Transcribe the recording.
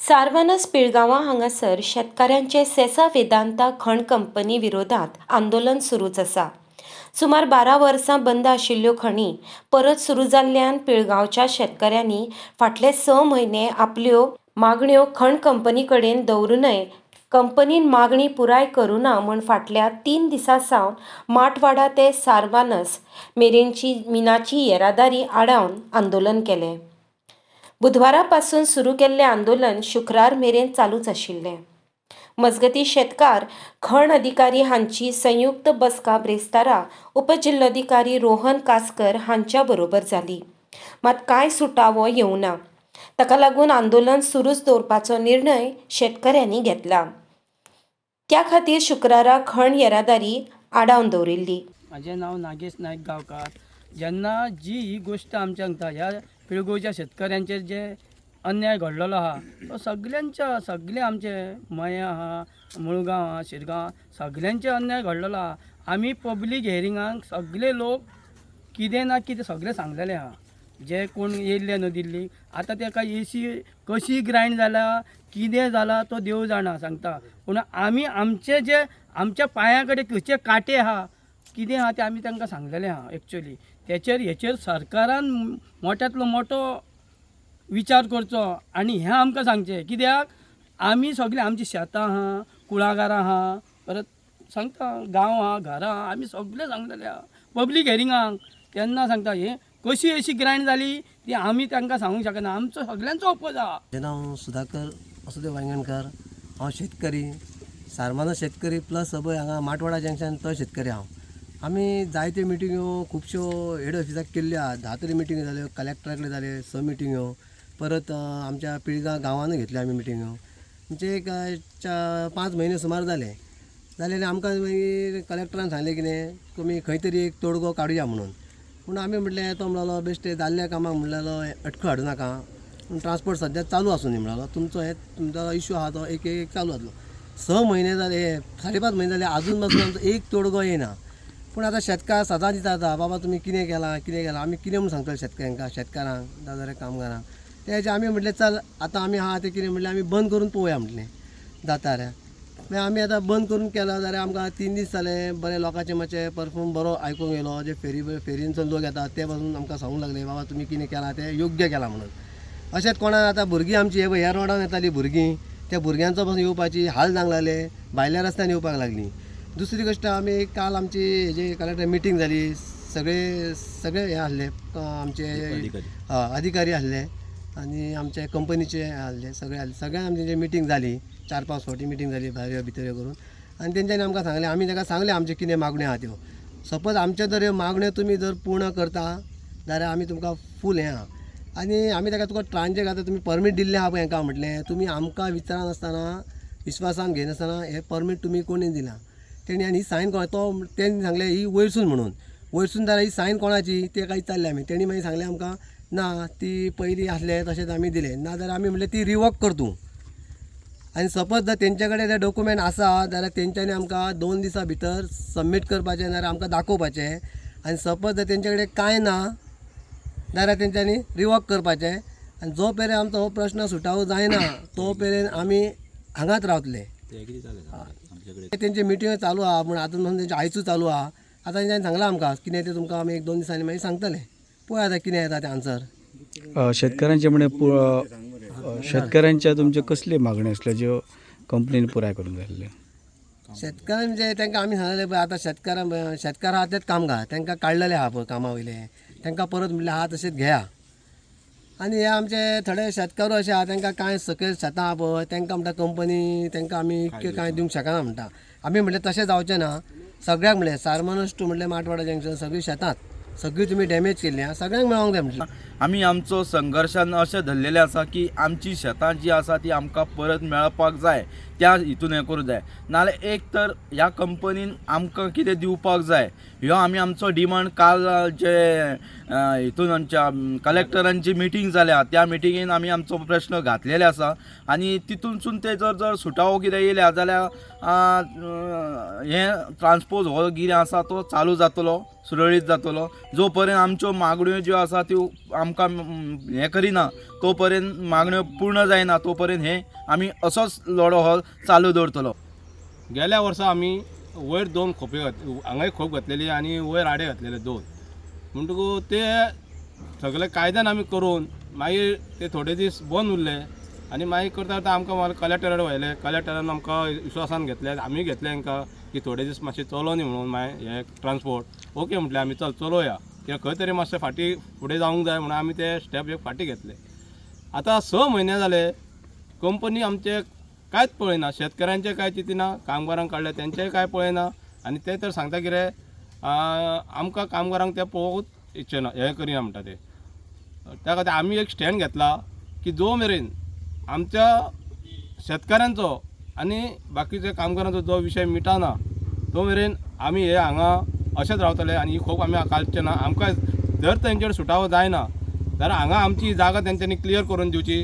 सारवानस पिळगांवां हांगासर शेतकाऱ्यांचे सेसा वेदांता खण कंपनी विरोधात आंदोलन सुरूच आसा। सुमार 12 वर्सां बंद आशिल्ल्यो खणी परत सुरू जाल्ल्यान पिळगांवच्या शेतकाऱ्यांनी फाटले 6 म्हयने आपल्यो मागण्यो खण कंपनी कडेन दवरूनय कंपनीन मागणी पुराय करूना म्हूण फाटल्या 3 दिसां सावन माटवाडा ते सारवानस मेरेनची मिनाची येरादारी आडावन आंदोलन केलें। बुधवारा पासून सुरू केल्लें आंदोलन शुक्रार मेरेन चालूच आशिल्लें। मजगतीं शेतकार खण अधिकारी हांची संयुक्त बसका ब्रेस्तारा उपजिल्लोधिकारी रोहन कासकर हांच्या बरोबर जाली, मात कांय सुटावो येवना। ताका लागून आंदोलन सुरूच दवरपाचो निर्णय शेतकऱ्यांनी घेतला। त्या खातीर शुक्रारा खण येरादारी आडावन दवरिल्ली। माझें नांव नागेश नायक गांवकार। जेन्ना जी ही गोष्ट आमच्या सांगता ह्या पिळगांवच्या शेतकऱ्यांचेर जे अन्याय घडलेलो आहा तो सगळे आमचे मया आहा, मुळगांव आहा, शिरगांव सगळ्यांचे अन्याय घडलेलो आहा। आमी पब्लीक हेरिंगाक सगळे लोक कितें ना कितें सगळें सांगलेलें आहा। जे कोण येयल्ले न्हू दिल्ली आतां ताका एसी कशी ग्रायंड जाला कितें जाला तो देव जाणा सांगता, पूण आमी आमचे जे आमच्या पांया कडेन खंयचे काटे आहा कितें आहा तें आमी तांकां सांगलेलें आहा। एक्चुअली हेचेर सरकारान मोठ्यांतलो मोठो विचार करचो आनी हें आमकां सांगचें, कित्याक आमी सगळीं आमची शेतां आहा, कुळागरां आहा, परत सांगता गांव आहा, घरां आहा, आमी सगळें सांगलेलें आहा पब्लीक हेरिंगाक। तेन्ना सांगता हें कशी अशी ग्रायंड जाली ती आमी तांकां सांगूंक शकना, आमचो सगळ्यांचो अपोज आहा। म्हजें नांव सुधाकर वसुदेव वांयगणकर। हांव शेतकरी, सारवानस शेतकरी प्लस सबय हांगा माटवाडा जंक्शन तो शेतकरी हांव। आमी जायत्यो मिटिंग्यो खुबश्यो हेड ऑफिसाक केल्ल्यो आहा। 10 तरी मिटिंग्यो जाल्यो, कलेक्टरा कडेन जाल्यो 6 मिटिंग्यो, परत आमच्या पिळगांव गांवांनूय घेतल्यो आमी मिटिंग्यो। म्हणजे एक 5 म्हयने सुमार जाले आनी आमकां मागीर कलेक्टरान सांगलें कितें तुमी खंय तरी एक तोडगो काडुया म्हणून। पूण आमी म्हटलें तो म्हणलो बेश्टे जाल्ल्या कामाक म्हणलेलो अटको हाडूं नाका, पूण ट्रान्सपोर्ट सद्या चालू आसूं न्ही म्हणलो, तुमचो इश्यू आहा तो एक चालू आसलो। 6 म्हयने जाले, 5.5 म्हयने जाले, अजून पासून आमचो एक तोडगो येना। पूण आतां शेतकार सदांच दिता बाबा तुमी कितें केलां आमी कितें म्हणून सांगतले शेतकारांक जाल्यार कामगारांक। तेजे आमी म्हटलें चल आतां आमी आहा तें कितें म्हणलें आमी बंद करून पळोवया म्हटलें जाता जाल्यार। मागीर आमी आतां बंद करून केलो जाल्यार आमकां 3 दीस जाले, बरें लोकांचे मातशें परफॉर्म बरो आयकूंक येयलो। जे फेरींचो लोक येतात ते पासून आमकां सांगूंक लागले बाबा तुमी कितें केलां तें योग्य केलां म्हणून। अशेंच कोणाक आतां भुरगीं आमची ह्या रोडान येतालीं भुरगीं, त्या भुरग्यांचो पासून येवपाची हाल जावंक लागले, भायल्या रस्त्यान येवपाक लागलीं। दुसरी गोश्ट आमी काल आमची हेजी कलेक्टर मिटींग जाली, सगळे हे आसले आमचे अधिकारी आसले आनी आमचे कंपनीचे आसले, सगळ्या आमची मिटींग जाली। 4-5 फावटी मिटींग जाली भायर भितर करून, आनी तेंच्यांनी आमकां सांगलें, आमी ताका सांगलें आमचे कितें मागण्यो आहा त्यो। सपोज आमच्यो जर ह्यो मागण्यो तुमी जर पूर्ण करता जाल्यार आमी तुमकां फूल हें आहा। आनी आमी ताका तुका ट्रांजेक्ट आतां तुमी परमीट दिल्लें आहा पळय हांकां म्हटलें तुमी आमकां विचारनासतना विश्वासान घेयनासतना हें परमीट तुमी कोणी दिलां। तेणी आनी ही सायन तेणी सांगलें ही वयरसून म्हणून, वयरसून जाल्यार ही सायन कोणाची ते काय विचारलें आमी। तेणी मागीर सांगलें आमकां ना ती पयलीं आसले तशेंच आमी दिले, ना जाल्यार आमी म्हणलें ती रिवोक कर तूं। आनी सपोज जर तेंच्या कडेन ते डॉक्युमेंट आसा जाल्यार तेंच्यांनी आमकां 2 दिसां भितर सबमीट करपाचें नाल्यार आमकां दाखोवपाचें। आनी सपोज जर तेंच्या कडेन कांय ना जाल्यार तेंच्यांनी रिवोक करपाचें। आनी जो मेरेन आमचो हो प्रश्न सुटावो जायना तो मेरेन आमी हांगाच रावतले। तेंची मिटींग चालू आहा, पूण आतां म्हणून तेंचे आयचू चालू आहा। आतां तेंच्यांनी सांगलां आमकां कितें तें तुमकां आमी 1-2 दिसांनी मागीर सांगतले। पळय आतां कितें येता तें आन्सर। शेतकऱ्यांचे म्हणजे शेतकऱ्यांच्या तुमचे कसले मागणी आसल्यो ज्यो कंपनीन पुराय करून जाल्ल्यो? शेतकार म्हणजे तांकां आमी सांगलेलें पळय आतां शेतकार आहा तेच कामगार, तांकां काडलेले आहा पळय कामा वयले, तांकां परत म्हणलें आहा तशेंच घेया। आनी हे आमचे थोडे शेतकारू अशे आहा तांकां कांय सकयल शेतां आहा पळय तांकां म्हणटा कंपनी तांकां आमी इतकें कांय दिवंक शकना म्हणटा। आमी म्हणलें तशें जावचें ना, सगळ्यांक म्हणलें सारवानस टू म्हणलें माटवाडा जंक्शन सगळीं शेतांत सगळी तुमी डॅमेज केल्ली आहा, सगळ्यांक मेळोंक जाय म्हटलें। आमी आमचो संघर्शान अशें धरलेलें आसा की आमची शेतां जी आसा ती आमकां परत मेळपाक जाय, त्या हितून हें करूं जाय। नाल्यार एक तर ह्या कंपनीन आमकां कितें दिवपाक जाय ह्यो आमी आमचो डिमांड काल जे हितून आमच्या कलेक्टरांची मिटींग जाल्या त्या मिटिंगेन आमी आमचो प्रश्न घातलेले आसा। आनी तितूनसून ते जर सुटावो कितें येयल्या जाल्यार हें ट्रान्सपोर्ट हो कितें आसा तो चालू जातलो, सुरळीत जातलो। जो पर्यंत आमच्यो मागण्यो ज्यो आसा त्यो आमकां हें करिना तो पर्यंत मागण्यो पूर्ण जायना तो पर्यंत हे आमी असोच लढो हो चालू दवरतलो. गेल्या वर्सा आमी वयर 2 खोपे हांगाय खोप घातलेली आनी वयर आडे घातलेले 2. म्हणटकूच ते सगळे कायद्यान आमी करून मागीर ते थोडे दीस बंद उरले आनी मागीर करता आमकां कलेक्टराक व्हयले. कलेक्टरान आमकां विश्वासान घेतले, आमी घेतले हांकां की थोडे दीस मातशें चलो न्ही म्हणून मागीर हे ट्रान्सपोर्ट ओके म्हटलें आमी चलोया कित्याक खंय तरी मातशें फाटी फुडें जावंक जाय म्हणून आमी ते स्टेप एक फाटी घेतले. आतां 6 म्हयने जाले कंपनी आमचे कांयच पळयना, शेतकऱ्यांचे कांय चिंतिना, कामगारांक काडले तेंचेय कांय पळयना आनी ते तर सांगता कितें आमकां कामगारांक ते पळोवंकूच इच्छना, हें करिना म्हणटा ते. त्या खातीर आमी एक स्टँड घेतला की जो मेरेन आमच्या शेतकऱ्यांचो आनी बाकीच्या कामगारांचो जो विशय मिटाना तो मेरेन आमी हे हांगा अशेंच रावतले आनी ही खोप आमी काडचे ना. आमकां जर तेंचेर सुटावो जायना जाल्यार हांगा आमची जागा तेंच्यांनी क्लियर करून दिवची